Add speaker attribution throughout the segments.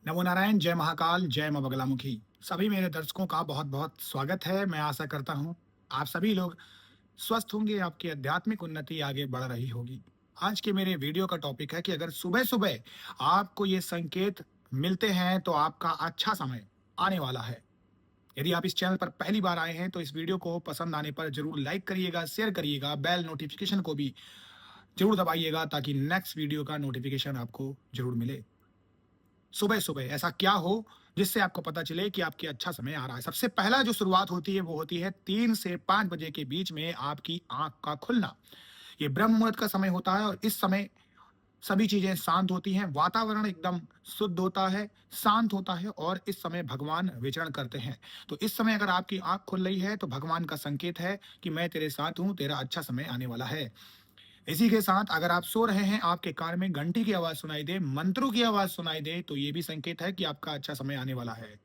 Speaker 1: नमो नारायण, जय महाकाल, जय माँ बगलामुखी। सभी मेरे दर्शकों का बहुत-बहुत स्वागत है। मैं आशा करता हूँ, आप सभी लोग स्वस्थ होंगे, आपकी आध्यात्मिक उन्नति आगे बढ़ रही होगी। आज के मेरे वीडियो का टॉपिक है कि अगर सुबह-सुबह आपको ये संकेत मिलते हैं, तो आपका अच्छा समय आने वाला है। यदि आप इस चैनल पर पहली बार आए हैं, तो इस वीडियो को पसंद आने पर ज़रूर लाइक करिएगा, शेयर करिएगा, बेल नोटिफ़िकेशन को भी ज़रूर दबाइएगा ताकि नेक्स्ट वीडियो का नोटिफ़िकेशन आपको ज़रूर मिले। सुबह-सुबह ऐसा क्या हो जिससे आपको पता चले कि आपके अच्छा समय आ रहा है? सबसे पहला जो शुरुआत होती है वो होती है 3 से 5 बजे के बीच में आपकी आँख का खुलना। ये ब्रह्म मुहूर्त का समय होता है और इस समय सभी चीज़ें शांत होती हैं, वातावरण एकदम शुद्ध होता है, शांत होता है और इस समय भगवान विचरण करते हैं। तो इस समय अगर आपकी आँख खुल रही है तो भगवान का संकेत है कि मैं तेरे साथ हूँ, तेरा अच्छा समय आने वाला है। इसी के साथ अगर आप सो रहे हैं, आपके कान में घंटी की आवाज सुनाई दे, मंत्रों की आवाज सुनाई दे, तो ये भी संकेत है कि आपका अच्छा समय आने वाला है।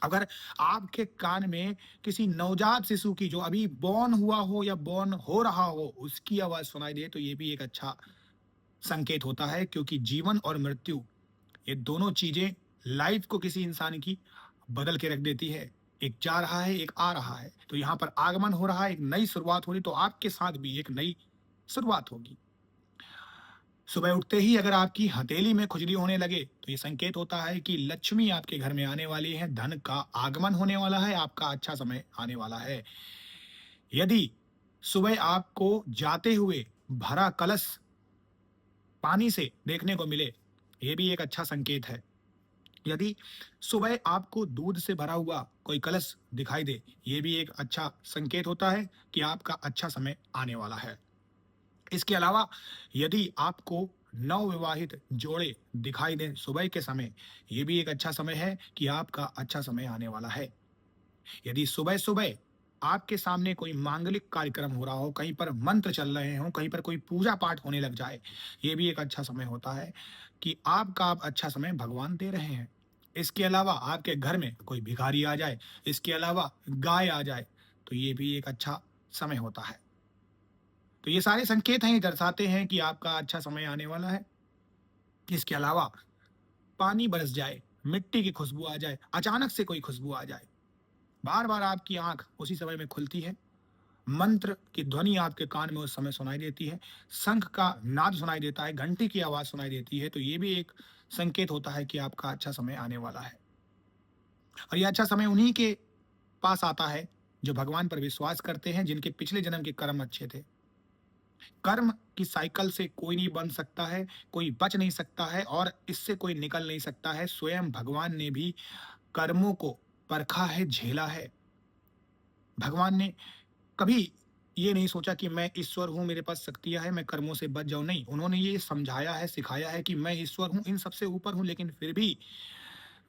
Speaker 1: अगर आपके कान में किसी नवजात शिशु की जो अभी बॉर्न हुआ हो या बॉर्न हो रहा हो, उसकी आवाज सुनाई दे, तो ये भी एक अच्छा संकेत होता है क्योंकि जीवन और मृत्यु ये दोनों चीजें लाइफ को किसी इंसान की बदल के रख देती है। एक जा रहा है, एक आ रहा है। तो यहाँ पर आगमन हो रहा है, एक नई शुरुआत हो रही, तो आपके साथ भी एक नई शुरुआत होगी। सुबह उठते ही अगर आपकी हथेली में खुजली होने लगे तो ये संकेत होता है कि लक्ष्मी आपके घर में आने वाली है, धन का आगमन होने वाला है, आपका अच्छा समय आने वाला है। यदि सुबह आपको जाते हुए भरा कलश पानी से देखने को मिले, ये भी एक अच्छा संकेत है। यदि सुबह आपको दूध से भरा हुआ कोई कलश दिखाई दे, ये भी एक अच्छा संकेत होता है कि आपका अच्छा समय आने वाला है। इसके अलावा यदि आपको नवविवाहित जोड़े दिखाई दें सुबह के समय, ये भी एक अच्छा समय है कि आपका अच्छा समय आने वाला है। यदि सुबह-सुबह आपके सामने कोई मांगलिक कार्यक्रम हो रहा हो, कहीं पर मंत्र चल रहे हों, कहीं पर कोई पूजा-पाठ होने लग जाए, ये भी एक अच्छा समय होता है कि आपका अब अच्छा समय भगवान दे रहे हैं। इसके अलावा आपके घर में कोई भिखारी आ जाए, इसके अलावा गाय आ जाए, तो ये भी एक अच्छा समय होता है। तो ये सारे संकेत हैं, ये दर्शाते हैं कि आपका अच्छा समय आने वाला है। इसके अलावा पानी बरस जाए, मिट्टी की खुशबू आ जाए, अचानक से कोई खुशबू आ जाए, बार-बार आपकी आँख उसी समय में खुलती है, मंत्र की ध्वनि आपके कान में उस समय सुनाई देती है, शंख का नाद सुनाई देता है, घंटी की आवाज़ सुनाई देती है, तो ये भी एक संकेत होता है कि आपका अच्छा समय आने वाला है। और ये अच्छा समय उन्हीं के पास आता है, जो भगवान पर विश्वास करते हैं, जिनके पिछले जन्म के कर्म अच्छे थे। कर्म की साइकिल से कोई नहीं बन सकता है, कोई बच नहीं सकता है और इससे कोई निकल नहीं सकता है। स्वयं भगवान ने भी कर्मों को परखा है, झेला है। भगवान ने कभी ये नहीं सोचा कि मैं ईश्वर हूँ, मेरे पास शक्तियाँ हैं, मैं कर्मों से बच जाऊँ, नहीं। उन्होंने ये समझाया है, सिखाया है कि मैं ईश्वर हूँ, इन सबसे ऊपर हूँ, लेकिन फिर भी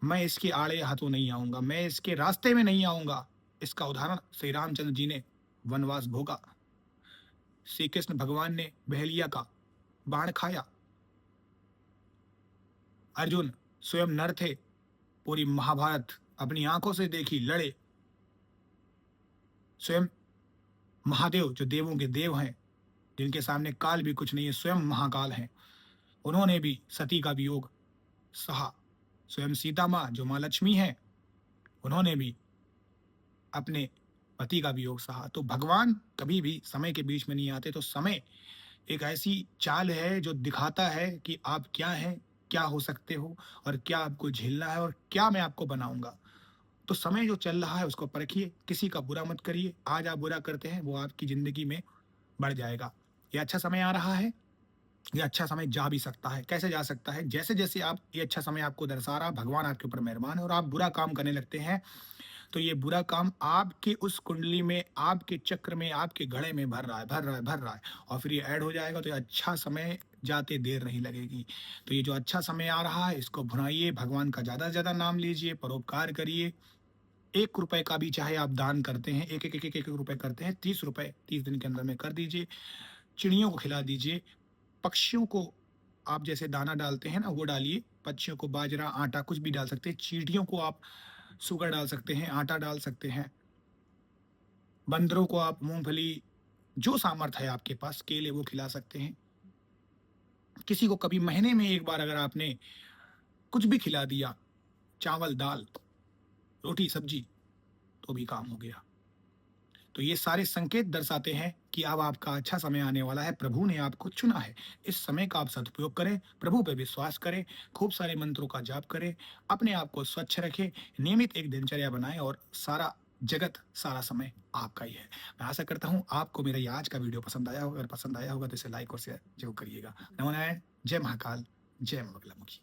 Speaker 1: मैं इसके आड़े हाथों नहीं आऊँगा, मैं इसके रास्ते में नहीं आऊँगा। इसका उदाहरण श्री रामचंद्र जी ने वनवास भोगा। श्री कृष्ण भगवान ने बहेलिया का बाण खाया। अर्जुन स्वयं नर थे, पूरी महाभारत अपनी आंखों से देखी, लड़े। स्वयं महादेव जो देवों के देव हैं, जिनके सामने काल भी कुछ नहीं है, स्वयं महाकाल हैं, उन्होंने भी सती का वियोग सहा। स्वयं सीता माँ जो माँ लक्ष्मी हैं, उन्होंने भी अपने पति का वियोग सहा। तो भगवान कभी भी समय के बीच में नहीं आते। तो समय एक ऐसी चाल है जो दिखाता है कि आप क्या हैं, क्या हो सकते हो और क्या आपको झेलना है और क्या मैं आपको बनाऊंगा। तो समय जो चल रहा है उसको परखिए, किसी का बुरा मत करिए। आज आप बुरा करते हैं, वो आपकी ज़िंदगी में बढ़ जाएगा। ये अच्छा समय आ रहा है, ये अच्छा समय जा भी सकता है। कैसे जा सकता है? जैसे-जैसे आप ये अच्छा समय आपको दर्शा रहा, भगवान आपके ऊपर मेहरबान है और आप बुरा काम करने लगते हैं, तो ये बुरा काम आपकी उस कुंडली में, आपके चक्र में, आपके घड़े में भर रहा है, भर रहा है, भर रहा है और फिर ये ऐड हो जाएगा तो ये अच्छा समय जाते देर नहीं लगेगी। तो ये जो अच्छा समय आ रहा है, इसको भुनाइए, भगवान का ज़्यादा से ज़्यादा नाम लीजिए, परोपकार करिए। ₹1 का भी चाहे आप दान करते हैं, 1-1, 1-1, 1 रुपए करते हैं, ₹30 30 दिन के अंदर में कर दीजिए। चिड़ियों को खिला दीजिए, पक्षियों को आप जैसे दाना डालते हैं ना, वो डालिए। पक्षियों को बाजरा, आटा कुछ भी डाल सकते हैं। चींटियों को आप शुगर डाल सकते हैं, आटा डाल सकते हैं। बंदरों को आप मूँगफली, जो सामर्थ है आपके पास, केले वो खिला सकते हैं। किसी को कभी महीने में 1 बार अगर आपने कुछ भी खिला दिया, चावल, दाल, रोटी, सब्जी, तो भी काम हो गया। तो ये सारे संकेत दर्शाते हैं कि अब आपका अच्छा समय आने वाला है, प्रभु ने आपको चुना है। इस समय का आप सदुपयोग करें, प्रभु पे विश्वास करें, खूब सारे मंत्रों का जाप करें, अपने आप को स्वच्छ रखें, नियमित एक दिनचर्या बनाएँ और सारा जगत, सारा समय आपका ही है। मैं आशा करता हूँ आपको मेरा ये आज का वीडियो पसंद आया होगा। अगर पसंद आया होगा तो इसे लाइक और शेयर ज़रूर करिएगा। नमो नारायण, जय महाकाल, जय माँ बगलामुखी।